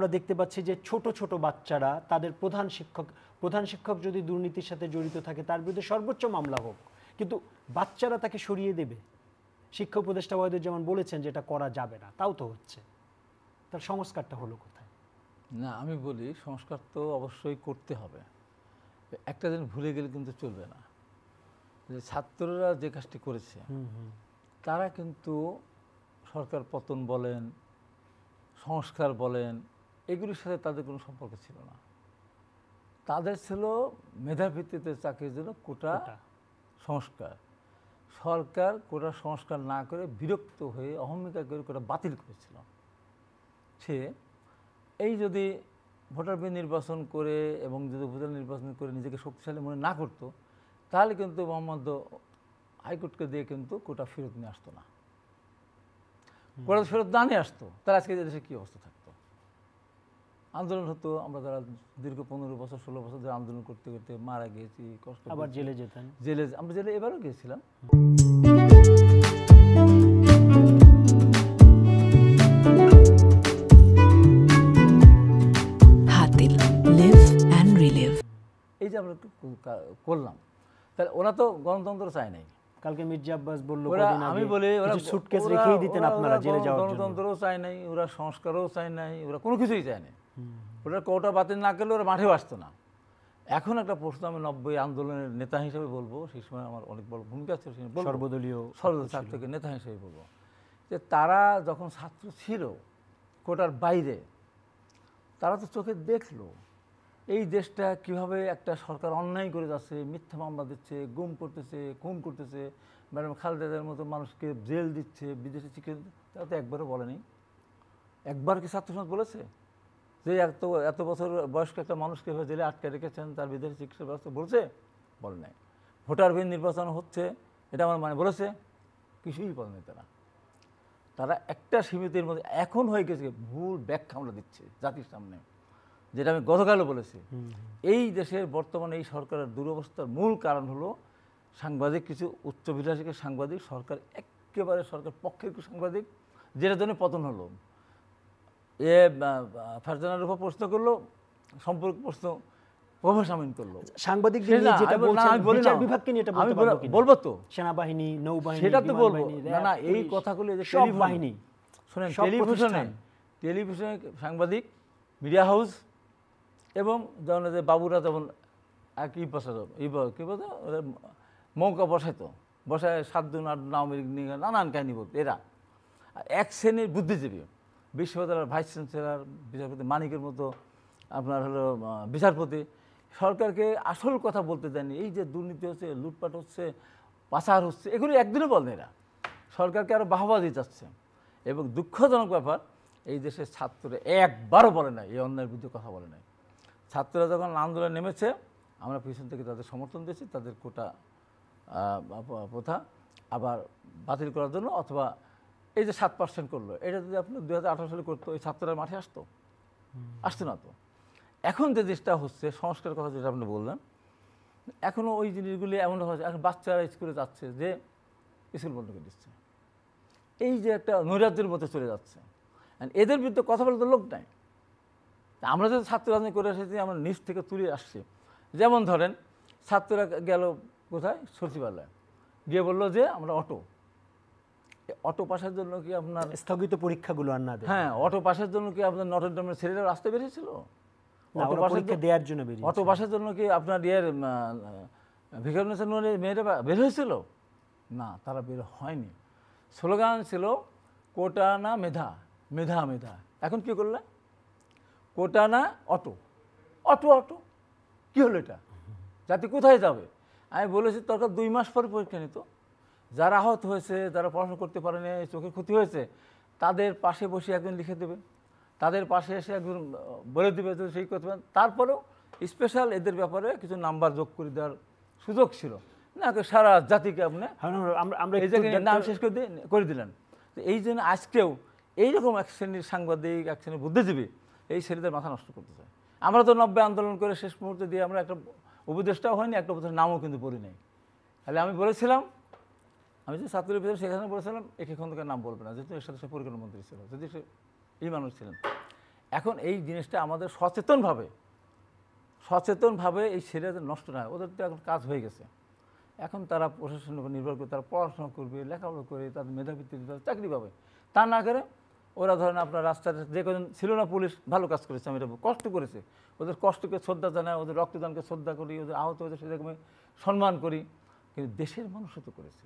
আমরা দেখতে পাচ্ছি যে ছোট ছোট বাচ্চারা তাদের প্রধান শিক্ষক যদি দুর্নীতির সাথে জড়িত থাকে তার বিরুদ্ধে সর্বোচ্চ মামলা হোক, কিন্তু বাচ্চারা তাকে সরিয়ে দেবে। শিক্ষা উপদেষ্টা ওয়াহিদুজ্জামান বলেছেন যে এটা করা যাবে না, তাও তো হচ্ছে। তার সংস্কারটা হলো কোথায়? না, আমি বলি সংস্কার তো অবশ্যই করতে হবে। একটা দিন ভুলে গেলে কিন্তু চলবে না। যে ছাত্ররা যে কাজটি করেছে তারা কিন্তু সরকার পতন বলেন, সংস্কার বলেন, এগুলির সাথে তাদের কোনো সম্পর্ক ছিল না। তাদের ছিল মেধা ভিত্তিতে চাকরির জন্য কোটা সংস্কার। সরকার কোটা সংস্কার না করে বিরক্ত হয়ে অহমিকা করে কোটা বাতিল করেছিল। সে এই যদি ভোটার বিল নির্বাচন করে এবং যদি উপজেলা নির্বাচন করে নিজেকে শক্তিশালী মনে না করতো, তাহলে কিন্তু মোহাম্মদ হাইকোর্টকে দিয়ে কিন্তু কোটা ফেরত নিয়ে আসতো না। কোটা ফেরত না নিয়ে আসতো, তাহলে আজকে দেশে কী অবস্থা থাকতো? আন্দোলন হতো, আমরা যারা দীর্ঘ 15 বছর 16 বছর ধরে আন্দোলন করতে করতে মারা গিয়েছি, কষ্ট, আবার জেলে যেতেন। আমরা জেলে এবারও গিয়েছিলাম। এই যে আমরা করলাম, তাহলে ওরা তো গণতন্ত্র চায় নাই। কালকে মির্জা আব্বাস বলল, আমি বলি ওরা সুটকেস রেখেই দিতেন আপনারা জেলে যাওয়ার জন্য। গণতন্ত্রও চায় নাই, ওরা সংস্কারও চায় নাই, ওরা কোনো কিছুই চায় না। ওরা কোটা বাতিল না করলে ওরা মাঠেও আসতো না। এখন একটা প্রশ্ন আমি 90 আন্দোলনের নেতা হিসেবে বলবো, সেই সময় আমার অনেক বড় ভূমিকা ছিল, সর্বদলীয় ছাত্রকে নেতা হিসেবে বলবো যে তারা যখন ছাত্র ছিল কোটার বাইরে, তারা তো চোখে দেখলো এই দেশটা কিভাবে একটা সরকার অন্যায় করে যাচ্ছে, মিথ্যা মামলা দিচ্ছে, গুম করতেছে, খুন করতেছে, ম্যাডাম খালেদার মতো মানুষকে জেল দিচ্ছে, বিদেশে চিকিৎসা। তারা তো একবারও বলেনি। একবার কি ছাত্র সমাজ বলেছে যে এত বছর বয়স্ক একটা মানুষকে জেলে আটকে রেখেছেন, তার বিদেশে চিকিৎসার ব্যবস্থা বলছে? বলে নাই। ভোটার বিল নির্বাচন হচ্ছে, এটা আমার মানে বলেছে? কিছুই বলেনি তারা। তারা একটা সীমিতের মধ্যে এখন হয়ে গেছে ভুল ব্যাখ্যা আমরা দিচ্ছে জাতির সামনে, যেটা আমি গতকালও বলেছি। এই দেশের বর্তমানে এই সরকারের দুরবস্থার মূল কারণ হলো সাংবাদিক, কিছু উচ্চভিলাষী সাংবাদিক, সরকার একেবারে সরকার পক্ষের কিছু সাংবাদিক, যেটার জন্য পতন হলো। ফারজানার উপর প্রশ্ন করলো, সম্পর্ক প্রশ্ন প্রভাসামিন করলো। সাংবাদিক বলবো তো, সেনাবাহিনী, নৌবাহিনী, সেটা তো বলবো না। এই কথাগুলো সব বাহিনী শোনেন, টেলিভিশনে সাংবাদিক, মিডিয়া হাউস এবং যেমন যে বাবুরা যেমন কি বলতো মৌকা বসায় 7 দিন 8 নিয়ে নানান কাহিনী বলতো। এরা এক শ্রেণীর বুদ্ধিজীবী, বিশ্ববিদ্যালয়ের ভাইস চ্যান্সেলর, বিচারপতি মানিকের মতো আপনার হলো বিচারপতি, সরকারকে আসল কথা বলতে দেয়নি। এই যে দুর্নীতি হচ্ছে, লুটপাট হচ্ছে, পাচার হচ্ছে, এগুলো একদিনও বলেন। এরা সরকারকে আরও বাহবা দিয়ে যাচ্ছে। এবং দুঃখজনক ব্যাপার, এই দেশের ছাত্ররা একবারও বলে নাই, এই অন্যায়ের বিরুদ্ধে কথা বলে নাই। ছাত্ররা যখন আন্দোলনে নেমেছে, আমরা পিছন থেকে তাদের সমর্থন দিয়েছি, তাদের কোটা প্রথা আবার বাতিল করার জন্য, অথবা এই যে 7% করলো, এটা যদি আপনি 2018 সালে করতো, এই ছাত্ররা মাঠে আসতো না তো। এখন যে জিনিসটা হচ্ছে, সংস্কারের কথা যেটা আপনি বললেন, এখনও ওই জিনিসগুলি এমন হচ্ছে, এখন বাচ্চারা স্কুলে যাচ্ছে যে স্কুল বন্ধ করে দিচ্ছে, এই যে একটা নৈরাজ্যের মধ্যে চলে যাচ্ছে। এদের বিরুদ্ধে কথা বলতে লোক নাই। আমরা যদি ছাত্র রাজনীতি করে এসেছি, আমরা নিচ থেকে তুলে আসছি। যেমন ধরেন, ছাত্ররা গেল কোথায়, সচিবালয় গিয়ে বললো যে আমরা অটো পাসের জন্য কি আপনার স্থগিত পরীক্ষাগুলো আর না দেয়। হ্যাঁ, অটো পাসের জন্য কি আপনার নটরডেমের ছেলেরা রাস্তায় বেরিয়েছিল? অটো পরীক্ষা দেওয়ার জন্য অটো পাসের জন্য কি আপনার ভিকারুন্নেসা নূরের মেয়েরা বের হয়েছিল? না, তারা বের হয়নি। স্লোগান ছিল কোটা না মেধা, মেধা মেধা। এখন কি করলে? কোটা না অটো, অটো অটো। কী হলো এটা? জাতি কোথায় যাবে? আমি বলেছি দরকার 2 মাস পরে পরীক্ষা নিত। যারা আহত হয়েছে, যারা পড়াশোনা করতে পারেনি, চোখের ক্ষতি হয়েছে, তাদের পাশে বসে একজন লিখে দেবে, তাদের পাশে এসে একজন বলে দেবে যে সেই করতে পারেন। তারপরেও স্পেশাল এদের ব্যাপারে কিছু নাম্বার যোগ করে দেওয়ার সুযোগ ছিল না, সারা জাতিকে আপনি এই জায়গায় নাম শেষ করে দিলেন। তো এই জন্য আজকেও এইরকম এক শ্রেণীর সাংবাদিক, এক শ্রেণীর বুদ্ধিজীবী এই শ্রেণীদের মাথা নষ্ট করতে চায়। আমরা তো 90 আন্দোলন করে শেষ মুহূর্তে দিয়ে আমরা একটা উপদেষ্টাও হয়নি, একটা উপদেষ্টার নামও কিন্তু পড়ি নাই। তাহলে আমি বলেছিলাম, আমি যে ছাত্রের ভিতরে সেখানে বলেছিলাম একে খন্দকার নাম বলবে না, যেহেতু এর সাথে সে পরিকল্পনা মন্ত্রী ছিল, যদি সে এই মানুষ ছিলেন। এখন এই জিনিসটা আমাদের সচেতনভাবে এই ছেলেদের নষ্ট না হয়, ওদের তো এখন কাজ হয়ে গেছে। এখন তারা প্রশাসনের উপর নির্ভর করে তারা পড়াশোনা করবে, লেখাপড়া করে তাদের মেধাবৃত্তিতে তারা চাকরি পাবে। তা না করে ওরা ধরেন আপনার রাস্তায় যে কজন ছিল না পুলিশ ভালো কাজ করেছে, আমি এটা কষ্ট করেছে, ওদের কষ্টকে শ্রদ্ধা জানাই, ওদের রক্তদানকে শ্রদ্ধা করি, ওদের আহত হয়েছে সেরকম সম্মান করি, কিন্তু দেশের মানুষও তো করেছে।